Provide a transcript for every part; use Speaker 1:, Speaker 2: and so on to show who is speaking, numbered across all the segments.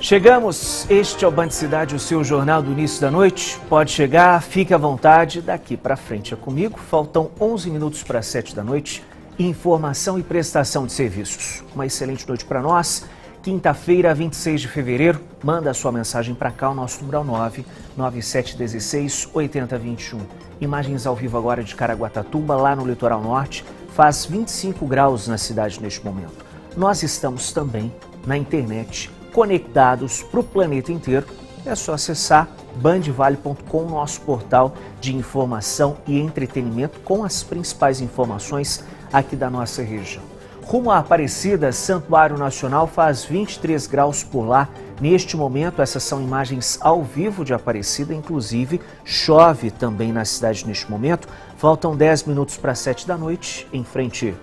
Speaker 1: Chegamos, este é o Band Cidade, o seu jornal do início da noite. Pode chegar, fique à vontade, daqui para frente é comigo. Faltam 11 minutos para 7 da noite. Informação e prestação de serviços. Uma excelente noite para nós. Quinta-feira, 26 de fevereiro. Manda a sua mensagem para cá, o nosso número é 99716-8021. Imagens ao vivo agora de Caraguatatuba, lá no litoral norte. Faz 25 graus na cidade neste momento. Nós estamos também na internet, conectados para o planeta inteiro. É só acessar bandvale.com, nosso portal de informação e entretenimento com as principais informações aqui da nossa região. Rumo à Aparecida, Santuário Nacional, faz 23 graus por lá. Neste momento, essas são imagens ao vivo de Aparecida, inclusive chove também na cidade neste momento. Faltam 10 minutos para 7 da noite, em frente.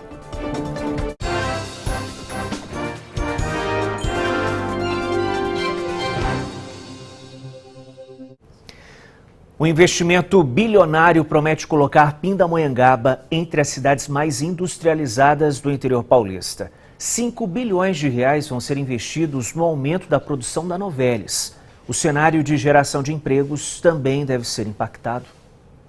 Speaker 1: O investimento bilionário promete colocar Pindamonhangaba entre as cidades mais industrializadas do interior paulista. 5 bilhões de reais vão ser investidos no aumento da produção da Novelis. O cenário de geração de empregos também deve ser impactado.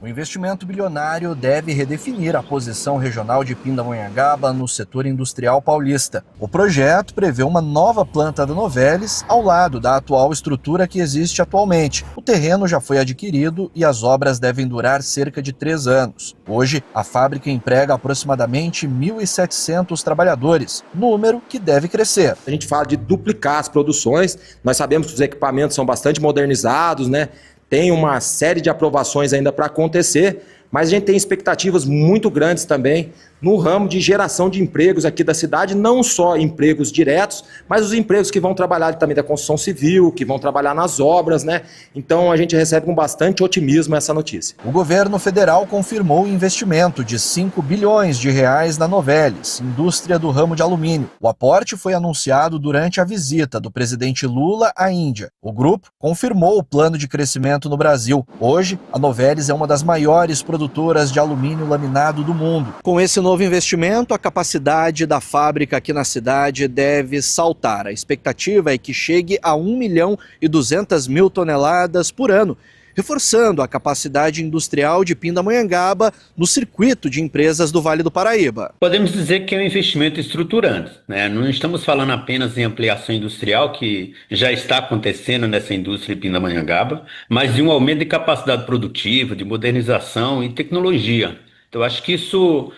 Speaker 2: O investimento bilionário deve redefinir a posição regional de Pindamonhangaba no setor industrial paulista. O projeto prevê uma nova planta da Novelis ao lado da atual estrutura que existe atualmente. O terreno já foi adquirido e as obras devem durar cerca de 3 anos. Hoje, a fábrica emprega aproximadamente 1.700 trabalhadores, número que deve crescer.
Speaker 3: A gente fala de duplicar as produções, nós sabemos que os equipamentos são bastante modernizados, né? Tem uma série de aprovações ainda para acontecer, mas a gente tem expectativas muito grandes também no ramo de geração de empregos aqui da cidade, não só empregos diretos, mas os empregos que vão trabalhar também da construção civil, que vão trabalhar nas obras, né? Então a gente recebe com bastante otimismo essa notícia.
Speaker 2: O governo federal confirmou o investimento de 5 bilhões de reais na Novelis, indústria do ramo de alumínio. O aporte foi anunciado durante a visita do presidente Lula à Índia. O grupo confirmou o plano de crescimento no Brasil. Hoje, a Novelis é uma das maiores produtoras de alumínio laminado do mundo. Com esse novo investimento, a capacidade da fábrica aqui na cidade deve saltar. A expectativa é que chegue a 1.200.000 toneladas por ano, reforçando a capacidade industrial de Pindamonhangaba no circuito de empresas do Vale do Paraíba.
Speaker 4: Podemos dizer que é um investimento estruturante, né? Não estamos falando apenas em ampliação industrial, que já está acontecendo nessa indústria de Pindamonhangaba, mas de um aumento de capacidade produtiva, de modernização e tecnologia. Então, acho que isso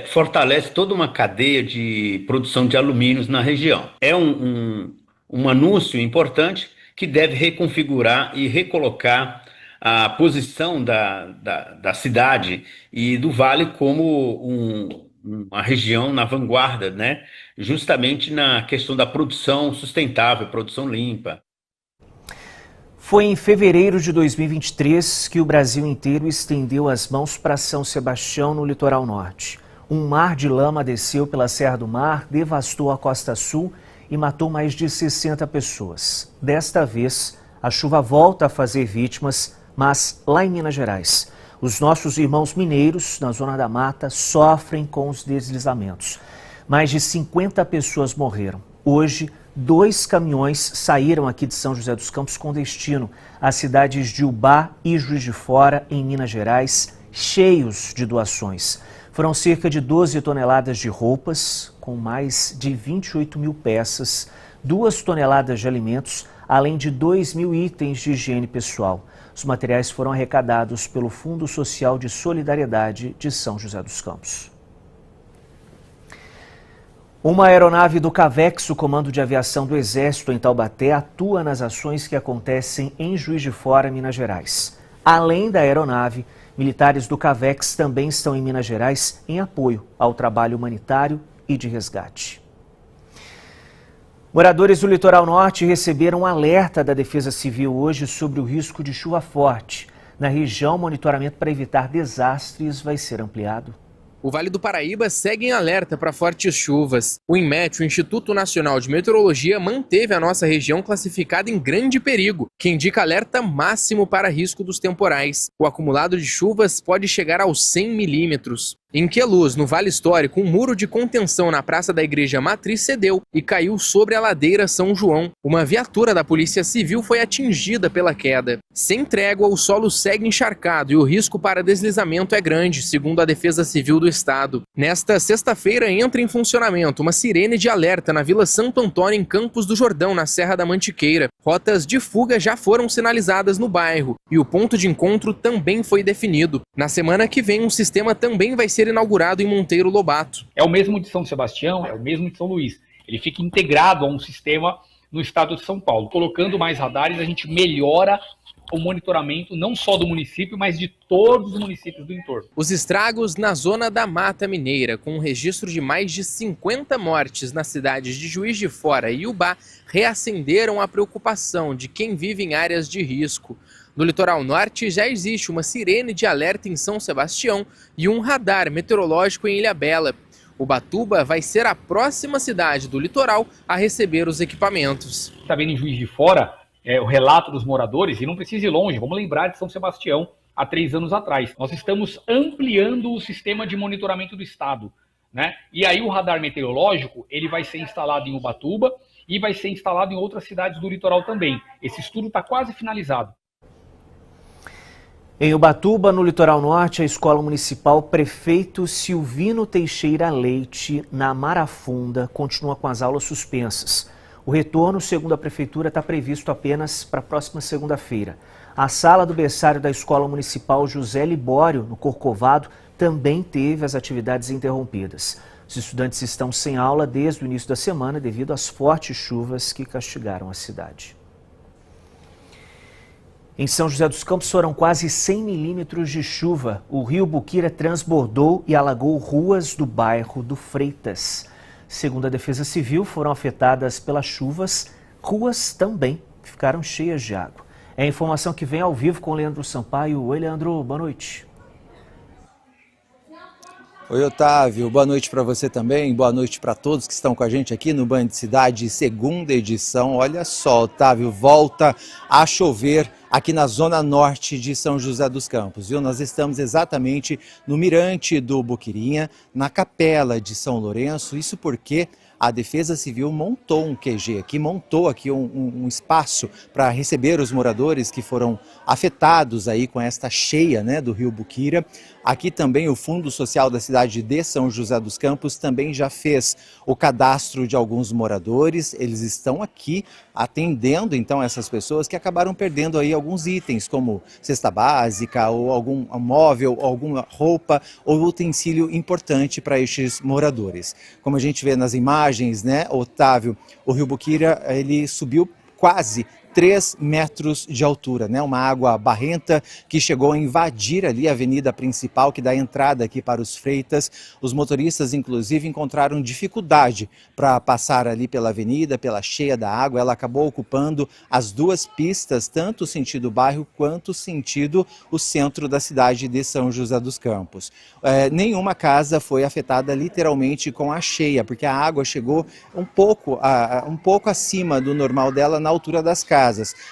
Speaker 4: fortalece toda uma cadeia de produção de alumínios na região. É um anúncio importante que deve reconfigurar e recolocar a posição da cidade e do Vale como uma região na vanguarda, né? Justamente na questão da produção sustentável, produção limpa.
Speaker 1: Foi em fevereiro de 2023 que o Brasil inteiro estendeu as mãos para São Sebastião, no litoral norte. Um mar de lama desceu pela Serra do Mar, devastou a costa sul e matou mais de 60 pessoas. Desta vez, a chuva volta a fazer vítimas, mas lá em Minas Gerais, os nossos irmãos mineiros, na Zona da Mata, sofrem com os deslizamentos. Mais de 50 pessoas morreram. Hoje, 2 caminhões saíram aqui de São José dos Campos com destino às cidades de Ubá e Juiz de Fora, em Minas Gerais, cheios de doações. Foram cerca de 12 toneladas de roupas, com mais de 28.000 peças, 2 toneladas de alimentos, além de 2.000 itens de higiene pessoal. Os materiais foram arrecadados pelo Fundo Social de Solidariedade de São José dos Campos. Uma aeronave do CAVEX, o Comando de Aviação do Exército, em Taubaté, atua nas ações que acontecem em Juiz de Fora, Minas Gerais. Além da aeronave, militares do CAVEX também estão em Minas Gerais em apoio ao trabalho humanitário e de resgate. Moradores do litoral norte receberam um alerta da Defesa Civil hoje sobre o risco de chuva forte. Na região, o monitoramento para evitar desastres vai ser ampliado.
Speaker 5: O Vale do Paraíba segue em alerta para fortes chuvas. O INMET, o Instituto Nacional de Meteorologia, manteve a nossa região classificada em grande perigo, que indica alerta máximo para risco dos temporais. O acumulado de chuvas pode chegar aos 100 milímetros. Em Queluz, no Vale Histórico, um muro de contenção na praça da Igreja Matriz cedeu e caiu sobre a ladeira São João. Uma viatura da Polícia Civil foi atingida pela queda. Sem trégua, o solo segue encharcado e o risco para deslizamento é grande, segundo a Defesa Civil do Estado. Nesta sexta-feira entra em funcionamento uma sirene de alerta na Vila Santo Antônio, em Campos do Jordão, na Serra da Mantiqueira. Rotas de fuga já foram sinalizadas no bairro e o ponto de encontro também foi definido. Na semana que vem, um sistema também vai ser inaugurado em Monteiro Lobato.
Speaker 6: É o mesmo de São Sebastião, é o mesmo de São Luís. Ele fica integrado a um sistema no estado de São Paulo. Colocando mais radares, a gente melhora o monitoramento não só do município, mas de todos os municípios do entorno.
Speaker 5: Os estragos na zona da Mata Mineira, com um registro de mais de 50 mortes nas cidades de Juiz de Fora e Ubá, reacenderam a preocupação de quem vive em áreas de risco. No litoral norte já existe uma sirene de alerta em São Sebastião e um radar meteorológico em Ilhabela. Ubatuba vai ser a próxima cidade do litoral a receber os equipamentos.
Speaker 6: Está vendo em Juiz de Fora o relato dos moradores, e não precisa ir longe, vamos lembrar de São Sebastião, há 3 anos atrás. Nós estamos ampliando o sistema de monitoramento do estado, né? E aí o radar meteorológico ele vai ser instalado em Ubatuba e vai ser instalado em outras cidades do litoral também. Esse estudo está quase finalizado.
Speaker 1: Em Ubatuba, no litoral norte, a Escola Municipal Prefeito Silvino Teixeira Leite, na Marafunda, continua com as aulas suspensas. O retorno, segundo a Prefeitura, está previsto apenas para a próxima segunda-feira. A sala do berçário da Escola Municipal José Libório, no Corcovado, também teve as atividades interrompidas. Os estudantes estão sem aula desde o início da semana devido às fortes chuvas que castigaram a cidade. Em São José dos Campos foram quase 100 milímetros de chuva. O rio Buquira transbordou e alagou ruas do bairro do Freitas. Segundo a Defesa Civil, foram afetadas pelas chuvas, ruas também ficaram cheias de água. É a informação que vem ao vivo com o Leandro Sampaio. Oi, Leandro, boa noite.
Speaker 7: Oi, Otávio, boa noite para você também, boa noite para todos que estão com a gente aqui no Band Cidade, segunda edição. Olha só, Otávio, volta a chover aqui na zona norte de São José dos Campos, viu? Nós estamos exatamente no mirante do Buquirinha, na capela de São Lourenço, isso porque a Defesa Civil montou um QG aqui, montou aqui um espaço para receber os moradores que foram afetados aí com esta cheia, né, do rio Buquira. Aqui também o Fundo Social da cidade de São José dos Campos também já fez o cadastro de alguns moradores. Eles estão aqui atendendo então essas pessoas que acabaram perdendo aí alguns itens, como cesta básica ou algum móvel, alguma roupa ou utensílio importante para estes moradores. Como a gente vê nas imagens, né, Otávio, o rio Buquira, ele subiu quase 3 metros de altura, né? Uma água barrenta que chegou a invadir ali a avenida principal que dá entrada aqui para os Freitas. Os motoristas, inclusive, encontraram dificuldade para passar ali pela avenida, pela cheia da água. Ela acabou ocupando as 2 pistas, tanto o sentido bairro quanto o sentido o centro da cidade de São José dos Campos. Nenhuma casa foi afetada literalmente com a cheia, porque a água chegou um pouco acima do normal dela na altura das casas.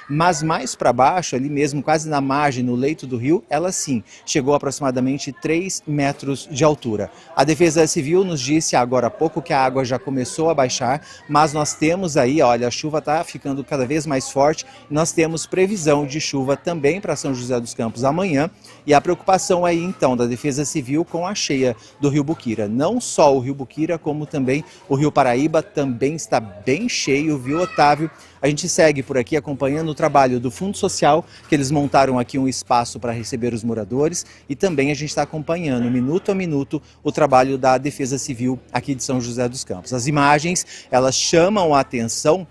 Speaker 7: Mas mais para baixo, ali mesmo, quase na margem, no leito do rio, ela sim chegou a aproximadamente 3 metros de altura. A Defesa Civil nos disse agora há pouco que a água já começou a baixar, mas nós temos aí, olha, a chuva está ficando cada vez mais forte, nós temos previsão de chuva também para São José dos Campos amanhã, e a preocupação aí então da Defesa Civil com a cheia do rio Buquira. Não só o rio Buquira, como também o rio Paraíba também está bem cheio, viu, Otávio? A gente segue por aqui acompanhando o trabalho do Fundo Social, que eles montaram aqui um espaço para receber os moradores, e também a gente está acompanhando, minuto a minuto, o trabalho da Defesa Civil aqui de São José dos Campos. As imagens, elas chamam a atenção,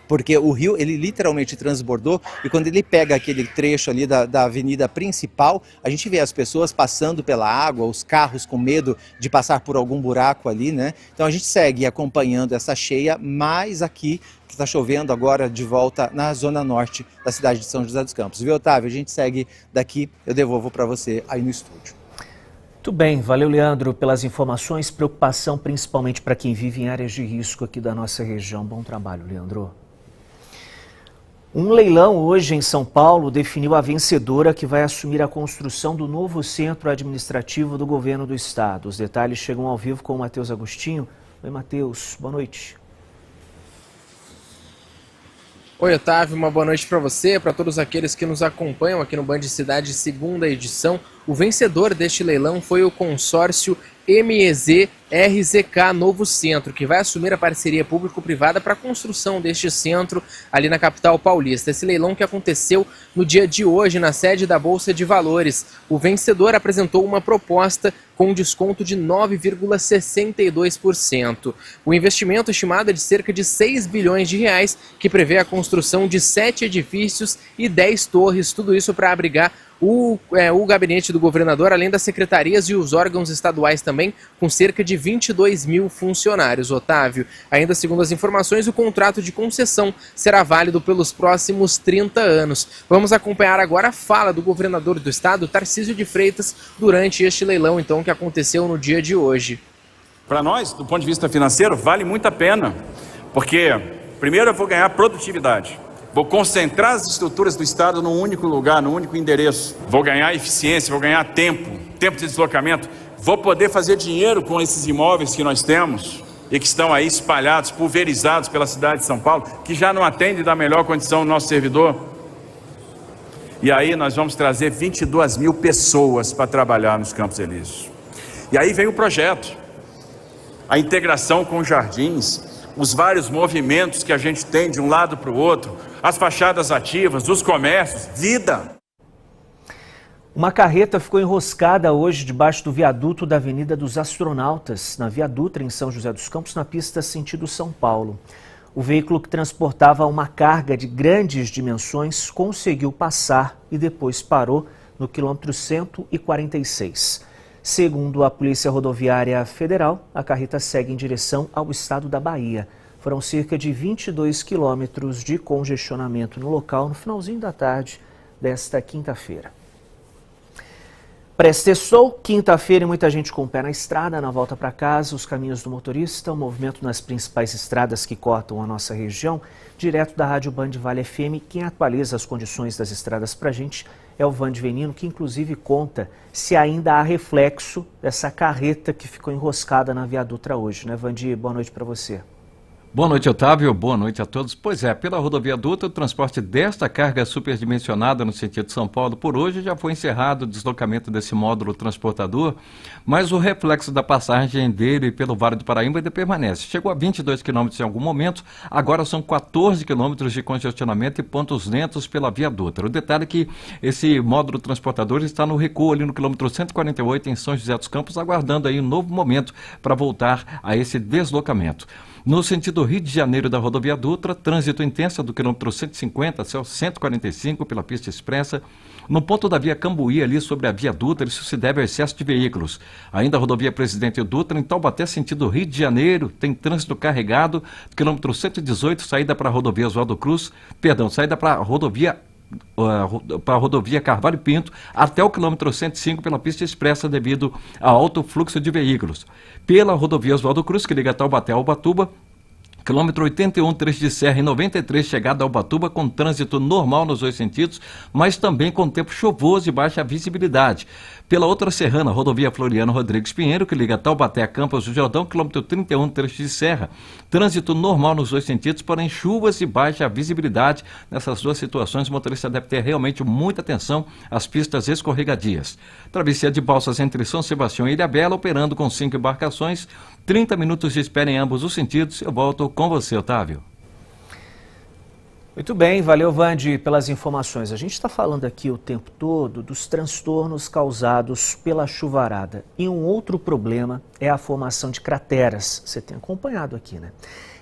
Speaker 7: porque o rio, ele literalmente transbordou, e quando ele pega aquele trecho ali da avenida principal, a gente vê as pessoas passando pela água, os carros com medo de passar por algum buraco ali, né? Então a gente segue acompanhando essa cheia, mas aqui que está chovendo agora de volta na zona norte da cidade de São José dos Campos. Viu, Otávio? A gente segue daqui, eu devolvo para você aí no estúdio.
Speaker 1: Muito bem, valeu, Leandro, pelas informações. Preocupação principalmente para quem vive em áreas de risco aqui da nossa região. Bom trabalho, Leandro. Um leilão hoje em São Paulo definiu a vencedora que vai assumir a construção do novo centro administrativo do governo do estado. Os detalhes chegam ao vivo com o Matheus Agostinho. Oi, Matheus, boa noite.
Speaker 5: Oi, Otávio, uma boa noite para você, para todos aqueles que nos acompanham aqui no Band Cidade, segunda edição. O vencedor deste leilão foi o consórcio MEZ RZK Novo Centro, que vai assumir a parceria público-privada para a construção deste centro ali na capital paulista. Esse leilão que aconteceu no dia de hoje na sede da Bolsa de Valores. O vencedor apresentou uma proposta com um desconto de 9,62%. O investimento estimado é de cerca de 6 bilhões de reais, que prevê a construção de 7 edifícios e 10 torres, tudo isso para abrigar o gabinete do governador, além das secretarias e os órgãos estaduais também, com cerca de 22 mil funcionários. Otávio, ainda segundo as informações, o contrato de concessão será válido pelos próximos 30 anos. Vamos acompanhar agora a fala do governador do estado, Tarcísio de Freitas, durante este leilão, então, que aconteceu no dia de hoje.
Speaker 8: Para nós, do ponto de vista financeiro, vale muito a pena, porque, primeiro, eu vou ganhar produtividade. Vou concentrar as estruturas do estado num único lugar, num único endereço. Vou ganhar eficiência, vou ganhar tempo de deslocamento. Vou poder fazer dinheiro com esses imóveis que nós temos e que estão aí espalhados, pulverizados pela cidade de São Paulo, que já não atendem da melhor condição o nosso servidor. E aí nós vamos trazer 22 mil pessoas para trabalhar nos Campos Elíseos. E aí vem o projeto, a integração com os jardins, os vários movimentos que a gente tem de um lado para o outro, as fachadas ativas, os comércios, vida.
Speaker 1: Uma carreta ficou enroscada hoje debaixo do viaduto da Avenida dos Astronautas, na Via Dutra, em São José dos Campos, na pista sentido São Paulo. O veículo que transportava uma carga de grandes dimensões conseguiu passar e depois parou no quilômetro 146. Segundo a Polícia Rodoviária Federal, a carreta segue em direção ao estado da Bahia. Foram cerca de 22 quilômetros de congestionamento no local no finalzinho da tarde desta quinta-feira. Pré-sextou, quinta-feira, e muita gente com o pé na estrada, na volta para casa, os caminhos do motorista, o movimento nas principais estradas que cortam a nossa região. Direto da Rádio Band Vale FM, quem atualiza as condições das estradas para a gente é o Vande Venino, que inclusive conta se ainda há reflexo dessa carreta que ficou enroscada na Via Dutra hoje, né, Vande? Boa noite para você.
Speaker 9: Boa noite, Otávio. Boa noite a todos. Pois é, pela rodovia Dutra, o transporte desta carga superdimensionada no sentido de São Paulo por hoje já foi encerrado o deslocamento desse módulo transportador, mas o reflexo da passagem dele pelo Vale do Paraíba ainda permanece. Chegou a 22 quilômetros em algum momento, agora são 14 quilômetros de congestionamento e pontos lentos pela Via Dutra. O detalhe é que esse módulo transportador está no recuo ali no quilômetro 148 em São José dos Campos, aguardando aí um novo momento para voltar a esse deslocamento. No sentido Rio de Janeiro da rodovia Dutra, trânsito intenso do quilômetro 150 até o 145 pela pista expressa. No ponto da via Cambuí, ali sobre a via Dutra, isso se deve ao excesso de veículos. Ainda a rodovia Presidente Dutra, em Taubaté, sentido Rio de Janeiro, tem trânsito carregado, quilômetro 118, saída para a rodovia Oswaldo Cruz, saída para a rodovia Carvalho Pinto até o quilômetro 105 pela pista expressa devido ao alto fluxo de veículos. Pela rodovia Oswaldo Cruz, que liga Taubaté a Ubatuba, quilômetro 81, trecho de serra, e 93, chegada a Ubatuba, com trânsito normal nos dois sentidos, mas também com tempo chuvoso e baixa visibilidade. Pela outra serrana, rodovia Floriano Rodrigues Pinheiro, que liga Taubaté a Campos do Jordão, quilômetro 31, trecho de serra. Trânsito normal nos dois sentidos, porém chuvas e baixa visibilidade. Nessas duas situações, o motorista deve ter realmente muita atenção às pistas escorregadias. Travessia de balsas entre São Sebastião e Ilhabela, operando com 5 embarcações. 30 minutos de espera em ambos os sentidos. Eu volto com você, Otávio.
Speaker 1: Muito bem, valeu, Vande, pelas informações. A gente está falando aqui o tempo todo dos transtornos causados pela chuvarada. E um outro problema é a formação de crateras. Você tem acompanhado aqui, né?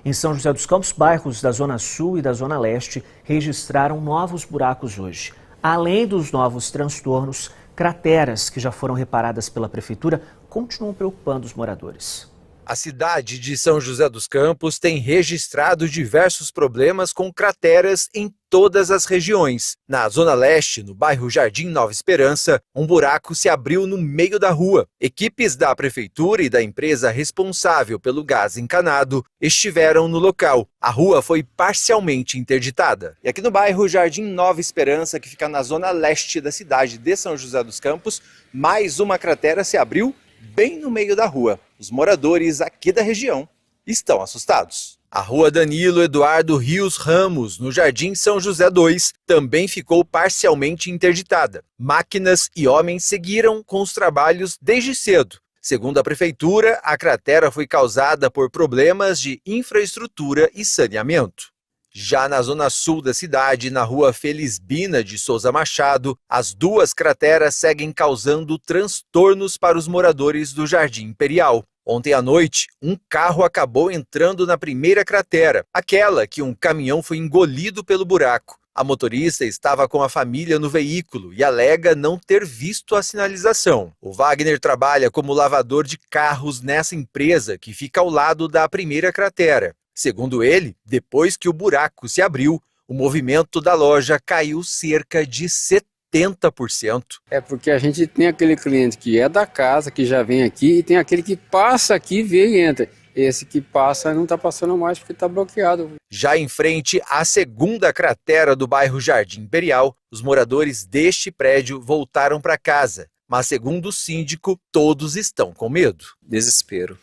Speaker 1: Em São José dos Campos, bairros da Zona Sul e da Zona Leste registraram novos buracos hoje. Além dos novos transtornos, crateras que já foram reparadas pela Prefeitura continuam preocupando os moradores.
Speaker 7: A cidade de São José dos Campos tem registrado diversos problemas com crateras em todas as regiões. Na Zona Leste, no bairro Jardim Nova Esperança, um buraco se abriu no meio da rua. Equipes da prefeitura e da empresa responsável pelo gás encanado estiveram no local. A rua foi parcialmente interditada. E aqui no bairro Jardim Nova Esperança, que fica na Zona Leste da cidade de São José dos Campos, mais uma cratera se abriu bem no meio da rua. Os moradores aqui da região estão assustados. A rua Danilo Eduardo Rios Ramos, no Jardim São José 2, também ficou parcialmente interditada. Máquinas e homens seguiram com os trabalhos desde cedo. Segundo a prefeitura, a cratera foi causada por problemas de infraestrutura e saneamento. Já na zona sul da cidade, na rua Felisbina de Souza Machado, as duas crateras seguem causando transtornos para os moradores do Jardim Imperial. Ontem à noite, um carro acabou entrando na primeira cratera, aquela que um caminhão foi engolido pelo buraco. A motorista estava com a família no veículo e alega não ter visto a sinalização. O Wagner trabalha como lavador de carros nessa empresa que fica ao lado da primeira cratera. Segundo ele, depois que o buraco se abriu, o movimento da loja caiu cerca de 70%.
Speaker 10: É porque a gente tem aquele cliente que é da casa, que já vem aqui, e tem aquele que passa aqui, vê e entra. Esse que passa não está passando mais porque está bloqueado.
Speaker 7: Já em frente à segunda cratera do bairro Jardim Imperial, os moradores deste prédio voltaram para casa. Mas, segundo o síndico, todos estão com medo.
Speaker 11: Desespero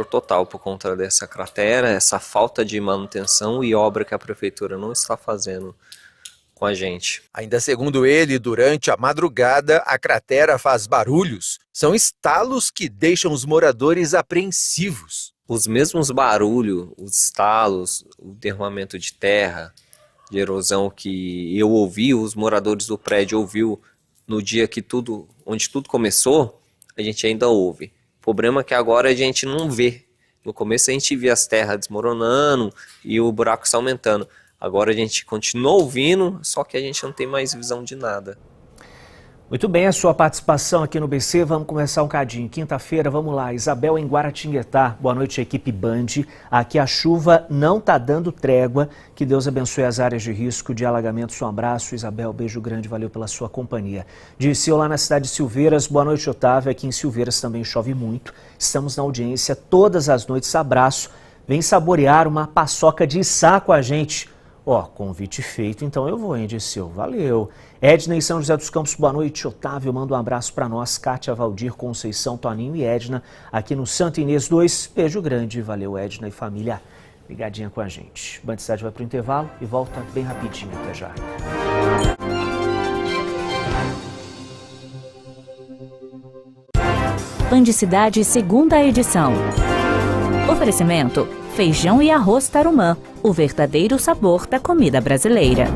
Speaker 11: total por conta dessa cratera, essa falta de manutenção e obra que a prefeitura não está fazendo com a gente.
Speaker 7: Ainda segundo ele, durante a madrugada, a cratera faz barulhos. São estalos que deixam os moradores apreensivos.
Speaker 11: Os mesmos barulhos, os estalos, o derramamento de terra, de erosão que eu ouvi, os moradores do prédio ouviu no dia que onde tudo começou, a gente ainda ouve. O problema é que agora a gente não vê. No começo a gente via as terras desmoronando e o buraco está aumentando. Agora a gente continua ouvindo, só que a gente não tem mais visão de nada.
Speaker 1: Muito bem, a sua participação aqui no BC, vamos começar um cadinho. Quinta-feira, vamos lá, Isabel em Guaratinguetá. Boa noite, equipe Band. Aqui a chuva não está dando trégua. Que Deus abençoe as áreas de risco de alagamento. Um abraço, Isabel, beijo grande, valeu pela sua companhia. Dirceu lá na cidade de Silveiras. Boa noite, Otávio. Aqui em Silveiras também chove muito. Estamos na audiência todas as noites. Abraço. Vem saborear uma paçoca de içá com a gente. Ó, convite feito, então eu vou, hein, Dirceu? Valeu. Edna em São José dos Campos, boa noite, Otávio. Manda um abraço para nós, Kátia, Valdir, Conceição, Toninho e Edna, aqui no Santa Inês 2. Beijo grande, valeu, Edna e família. Ligadinha com a gente. Band Cidade vai para o intervalo e volta bem rapidinho, até já.
Speaker 12: Band Cidade, segunda edição. Oferecimento: feijão e arroz Tarumã, o verdadeiro sabor da comida brasileira.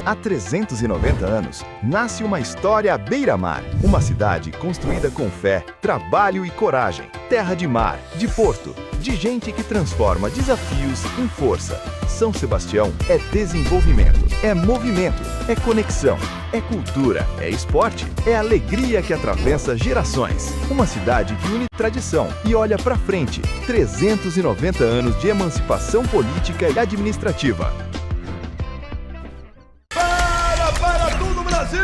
Speaker 13: Há 390 anos, nasce uma história à beira-mar. Uma cidade construída com fé, trabalho e coragem. Terra de mar, de porto, de gente que transforma desafios em força. São Sebastião é desenvolvimento, é movimento, é conexão, é cultura, é esporte, é alegria que atravessa gerações. Uma cidade que une tradição e olha pra frente. 390 anos de emancipação política e administrativa.
Speaker 14: Para tudo, Brasil!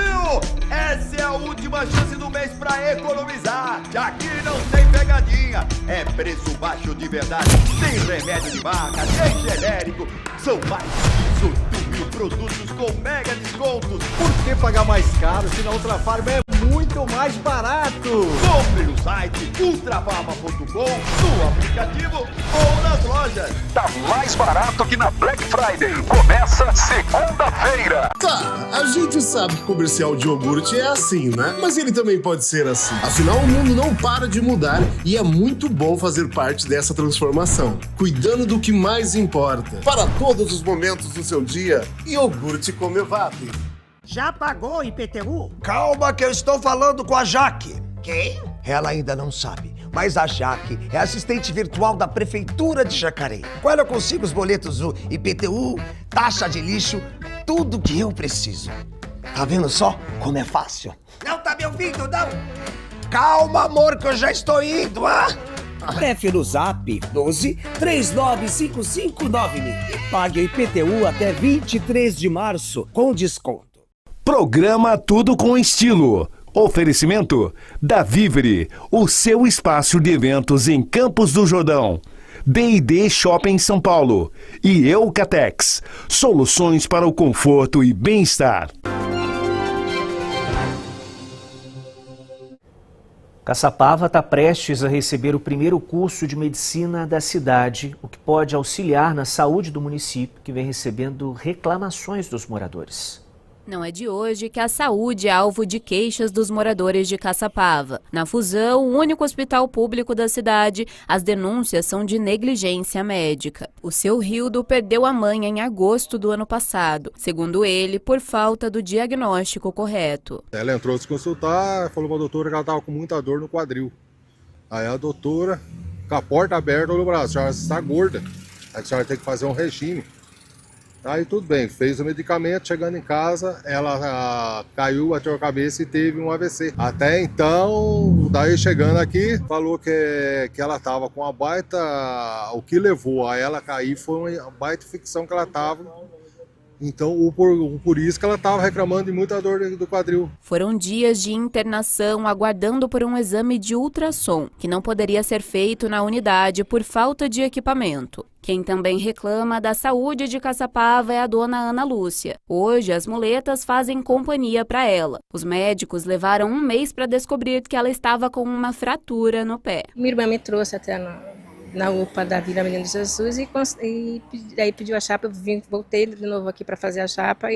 Speaker 14: Essa é a última chance do mês pra economizar. Aqui não tem pegadinha, é preço baixo de verdade. Tem remédio de marca, tem genérico. São mais de 18 mil produtos com mega descontos.
Speaker 15: Por que pagar mais caro se na Ultrafarma é muito mais barato?
Speaker 14: Compre no site ultrafarma.com, no aplicativo ou nas lojas.
Speaker 13: Tá mais barato que na Black Friday. Começa segunda-feira.
Speaker 16: Tá, a gente sabe que o comercial de iogurte é assim, né? Mas ele também pode ser assim. Afinal, o mundo não para de mudar e é muito bom fazer parte dessa transformação, cuidando do que mais importa. Para todos os momentos do seu dia, iogurte Comevap.
Speaker 17: Já pagou o IPTU?
Speaker 18: Calma que eu estou falando com a Jaque.
Speaker 17: Quem?
Speaker 18: Ela ainda não sabe, mas a Jaque é assistente virtual da Prefeitura de Jacareí. Com ela eu consigo os boletos do IPTU, taxa de lixo, tudo que eu preciso. Tá vendo só como é fácil?
Speaker 17: Não tá me ouvindo, não?
Speaker 18: Calma, amor, que eu já estou indo, ah!
Speaker 19: Prefe no Zap 12 39559000 e pague o IPTU até 23 de março com desconto.
Speaker 13: Programa Tudo com Estilo. Oferecimento da Vivere, o seu espaço de eventos em Campos do Jordão. D&D Shopping São Paulo e Eucatex, soluções para o conforto e bem-estar.
Speaker 1: Caçapava está prestes a receber o primeiro curso de medicina da cidade, o que pode auxiliar na saúde do município, que vem recebendo reclamações dos moradores.
Speaker 20: Não é de hoje que a saúde é alvo de queixas dos moradores de Caçapava. Na Fusão, o único hospital público da cidade, as denúncias são de negligência médica. O seu Rildo perdeu a mãe em agosto do ano passado, segundo ele, por falta do diagnóstico correto.
Speaker 21: Ela entrou se consultar, falou para a doutora que ela estava com muita dor no quadril. Aí a doutora, com a porta aberta, olhou para ela: a senhora está gorda, a senhora tem que fazer um regime. Aí tudo bem, fez o medicamento, chegando em casa, ela caiu, bateu a cabeça e teve um AVC. Até então, daí chegando aqui, falou que ela estava com uma baita... O que levou a ela cair foi uma baita infecção que ela estava. Então, por isso que ela estava reclamando de muita dor do quadril.
Speaker 20: Foram dias de internação aguardando por um exame de ultrassom, que não poderia ser feito na unidade por falta de equipamento. Quem também reclama da saúde de Caçapava é a dona Ana Lúcia. Hoje, as muletas fazem companhia para ela. Os médicos levaram um mês para descobrir que ela estava com uma fratura no pé.
Speaker 22: Minha irmã me trouxe até na UPA da Vila Menino de Jesus e aí pediu a chapa, eu voltei de novo aqui para fazer a chapa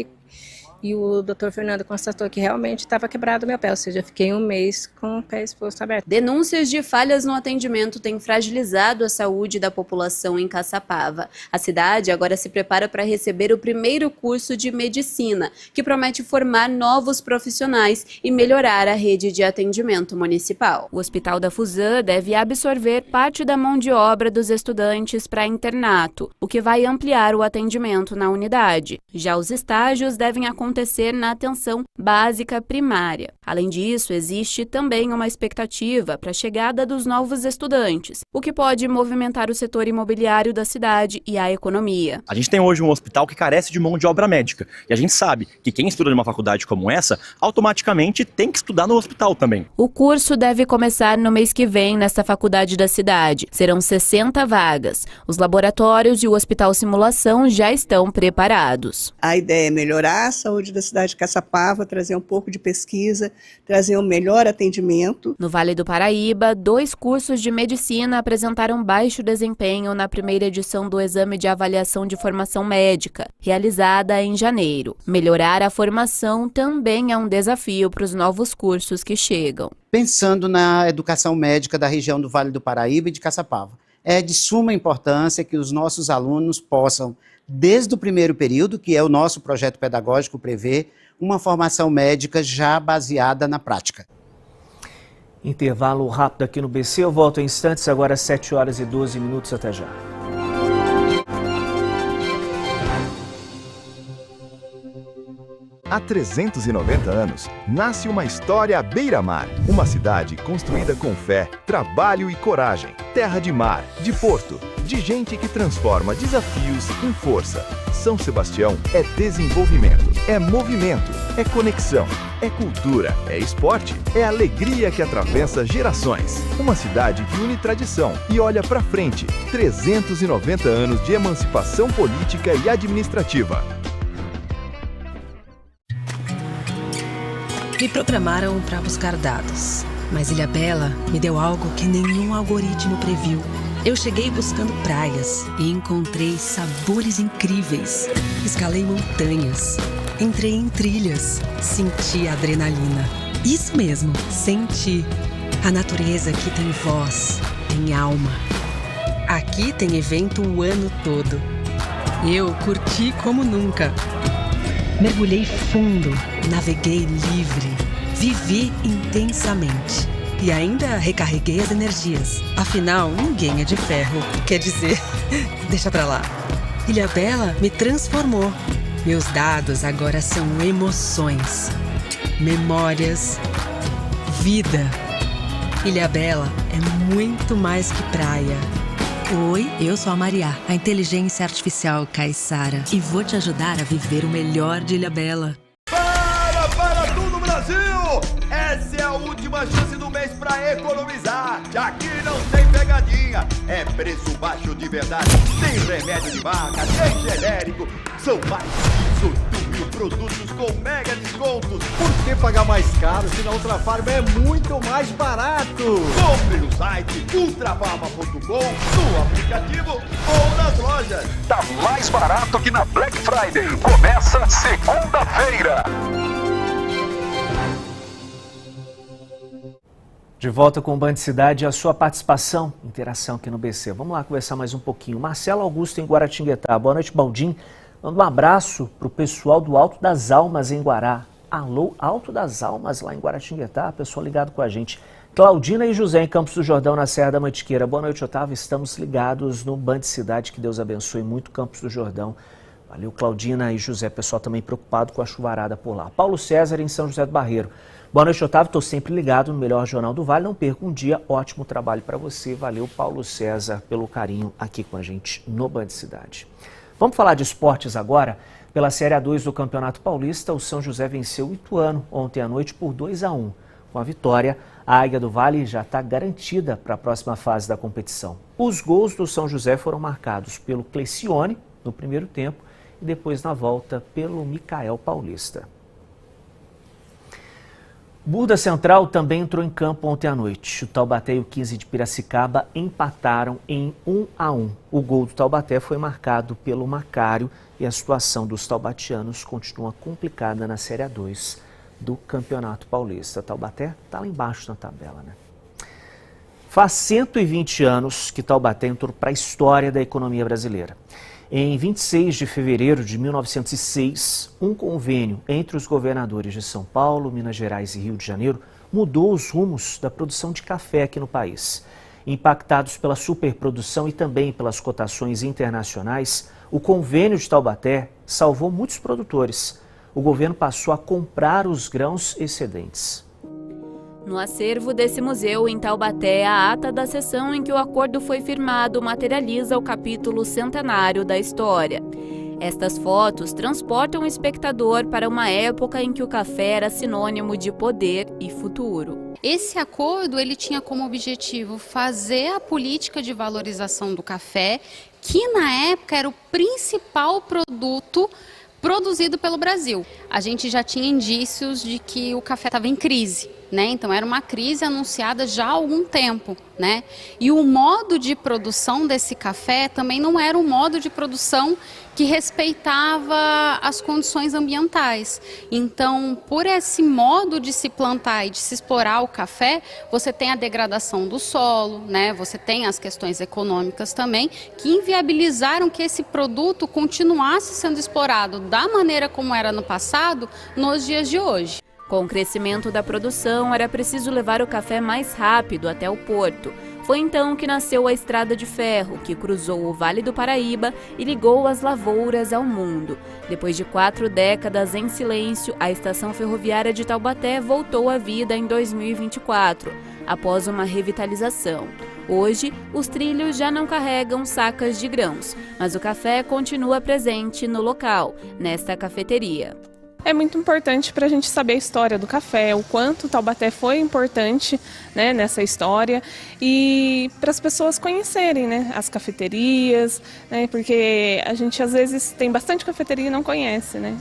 Speaker 22: e o doutor Fernando constatou que realmente estava quebrado o meu pé, ou seja, eu fiquei um mês com o pé exposto aberto.
Speaker 20: Denúncias de falhas no atendimento têm fragilizado a saúde da população em Caçapava. A cidade agora se prepara para receber o primeiro curso de medicina, que promete formar novos profissionais e melhorar a rede de atendimento municipal. O Hospital da Fusão deve absorver parte da mão de obra dos estudantes para internato, o que vai ampliar o atendimento na unidade. Já os estágios devem acontecer na atenção básica primária. Além disso, existe também uma expectativa para a chegada dos novos estudantes, o que pode movimentar o setor imobiliário da cidade e a economia.
Speaker 23: A gente tem hoje um hospital que carece de mão de obra médica, e a gente sabe que quem estuda numa faculdade como essa, automaticamente tem que estudar no hospital também.
Speaker 20: O curso deve começar no mês que vem nesta faculdade da cidade. Serão 60 vagas. Os laboratórios e o Hospital Simulação já estão preparados.
Speaker 24: A ideia é melhorar a saúde da cidade de Caçapava, trazer um pouco de pesquisa, trazer um melhor atendimento.
Speaker 20: No Vale do Paraíba, 2 cursos de medicina apresentaram baixo desempenho na primeira edição do Exame de Avaliação de Formação Médica, realizada em janeiro. Melhorar a formação também é um desafio para os novos cursos que chegam.
Speaker 25: Pensando na educação médica da região do Vale do Paraíba e de Caçapava, é de suma importância que os nossos alunos possam, desde o primeiro período, que é o nosso projeto pedagógico prevê, uma formação médica já baseada na prática.
Speaker 1: Intervalo rápido aqui no BC, eu volto em instantes, agora 7h12, até já.
Speaker 13: Há 390 anos, nasce uma história à beira-mar. Uma cidade construída com fé, trabalho e coragem. Terra de mar, de porto, de gente que transforma desafios em força. São Sebastião é desenvolvimento, é movimento, é conexão, é cultura, é esporte, é alegria que atravessa gerações. Uma cidade que une tradição e olha pra frente. 390 anos de emancipação política e administrativa.
Speaker 26: Me programaram para buscar dados, mas Ilhabela me deu algo que nenhum algoritmo previu. Eu cheguei buscando praias e encontrei sabores incríveis. Escalei montanhas, entrei em trilhas, senti adrenalina. Isso mesmo, senti. A natureza aqui tem voz, tem alma. Aqui tem evento o ano todo. Eu curti como nunca. Mergulhei fundo, naveguei livre, vivi intensamente e ainda recarreguei as energias. Afinal, ninguém é de ferro, quer dizer, deixa pra lá. Ilhabela me transformou. Meus dados agora são emoções, memórias, vida. Ilhabela é muito mais que praia. Oi, eu sou a Maria, a inteligência artificial Caissara, e vou te ajudar a viver o melhor de Ilhabela.
Speaker 14: Para tudo, Brasil! Essa é a última chance do mês pra economizar. Aqui não tem pegadinha, é preço baixo de verdade. Tem remédio de marca, tem genérico. São mais de 18 mil produtos com mega descontos.
Speaker 15: Por que pagar mais caro se na Ultra Farma é muito mais barato?
Speaker 14: Compre no site ultrafarma.com, no aplicativo ou nas lojas.
Speaker 2: Tá mais barato que na Black Friday. Começa segunda-feira.
Speaker 1: De volta com o Band Cidade e a sua participação, interação aqui no BC. Vamos lá conversar mais um pouquinho. Marcelo Augusto em Guaratinguetá. Boa noite, Baldim. Manda um abraço para o pessoal do Alto das Almas em Guará. Alô, Alto das Almas lá em Guaratinguetá, pessoal ligado com a gente. Claudina e José em Campos do Jordão, na Serra da Mantiqueira. Boa noite, Otávio. Estamos ligados no Band Cidade. Que Deus abençoe muito Campos do Jordão. Valeu, Claudina e José. Pessoal também preocupado com a chuvarada por lá. Paulo César em São José do Barreiro. Boa noite, Otávio. Estou sempre ligado no melhor jornal do Vale. Não perca um dia. Ótimo trabalho para você. Valeu, Paulo César, pelo carinho aqui com a gente no Band Cidade. Vamos falar de esportes agora. Pela Série A2 do Campeonato Paulista, o São José venceu o Ituano ontem à noite por 2-1. Com a vitória, a Águia do Vale já está garantida para a próxima fase da competição. Os gols do São José foram marcados pelo Clecione no primeiro tempo e depois na volta pelo Micael Paulista. Burda Central também entrou em campo ontem à noite. O Taubaté e o 15 de Piracicaba empataram em 1-1. O gol do Taubaté foi marcado pelo Macário e a situação dos taubatianos continua complicada na Série A2 do Campeonato Paulista. Taubaté está lá embaixo na tabela, né? Faz 120 anos que Taubaté entrou para a história da economia brasileira. Em 26 de fevereiro de 1906, um convênio entre os governadores de São Paulo, Minas Gerais e Rio de Janeiro mudou os rumos da produção de café aqui no país. Impactados pela superprodução e também pelas cotações internacionais, o convênio de Taubaté salvou muitos produtores. O governo passou a comprar os grãos excedentes.
Speaker 20: No acervo desse museu, em Taubaté, a ata da sessão em que o acordo foi firmado materializa o capítulo centenário da história. Estas fotos transportam o espectador para uma época em que o café era sinônimo de poder e futuro.
Speaker 3: Esse acordo ele tinha como objetivo fazer a política de valorização do café, que na época era o principal produto produzido pelo Brasil. A gente já tinha indícios de que o café estava em crise, né? Então era uma crise anunciada já há algum tempo, né? E o modo de produção desse café também não era um modo de produção que respeitava as condições ambientais. Então, por esse modo de se plantar e de se explorar o café, você tem a degradação do solo, né? Você tem as questões econômicas também, que inviabilizaram que esse produto continuasse sendo explorado da maneira como era no passado, nos dias de hoje.
Speaker 20: Com o crescimento da produção, era preciso levar o café mais rápido até o porto. Foi então que nasceu a Estrada de Ferro, que cruzou o Vale do Paraíba e ligou as lavouras ao mundo. Depois de 4 décadas em silêncio, a estação ferroviária de Taubaté voltou à vida em 2024, após uma revitalização. Hoje, os trilhos já não carregam sacas de grãos, mas o café continua presente no local, nesta cafeteria.
Speaker 4: É muito importante para a gente saber a história do café, o quanto Taubaté foi importante, né, nessa história, e para as pessoas conhecerem, né, as cafeterias, né, porque a gente às vezes tem bastante cafeteria e não conhece, né.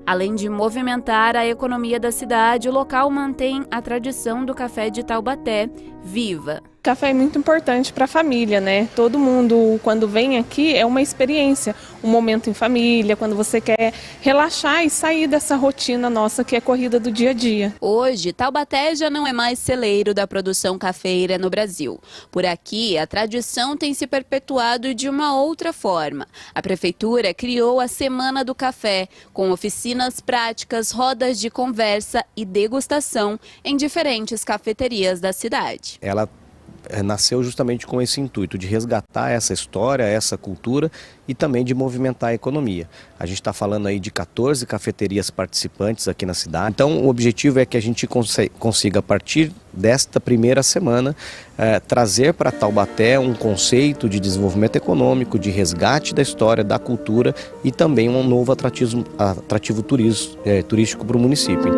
Speaker 20: Além de movimentar a economia da cidade, o local mantém a tradição do café de Taubaté viva.
Speaker 4: Café é muito importante para a família, né? Todo mundo, quando vem aqui, é uma experiência, um momento em família, quando você quer relaxar e sair dessa rotina nossa que é corrida do dia a dia.
Speaker 20: Hoje, Taubaté já não é mais celeiro da produção cafeira no Brasil. Por aqui, a tradição tem se perpetuado de uma outra forma. A prefeitura criou a Semana do Café, com oficinas práticas, rodas de conversa e degustação em diferentes cafeterias da cidade.
Speaker 5: Ela nasceu justamente com esse intuito de resgatar essa história, essa cultura e também de movimentar a economia. A gente está falando aí de 14 cafeterias participantes aqui na cidade. Então o objetivo é que a gente consiga, a partir desta primeira semana, trazer para Taubaté um conceito de desenvolvimento econômico, de resgate da história, da cultura e também um novo atrativo turístico para o município.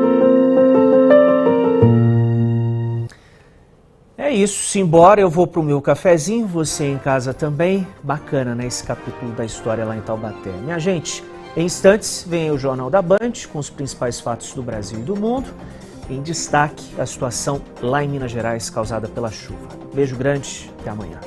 Speaker 1: É isso, simbora, eu vou pro meu cafezinho, você em casa também. Bacana, né, esse capítulo da história lá em Taubaté. Minha gente, em instantes vem o Jornal da Band com os principais fatos do Brasil e do mundo. Em destaque, a situação lá em Minas Gerais causada pela chuva. Beijo grande, até amanhã.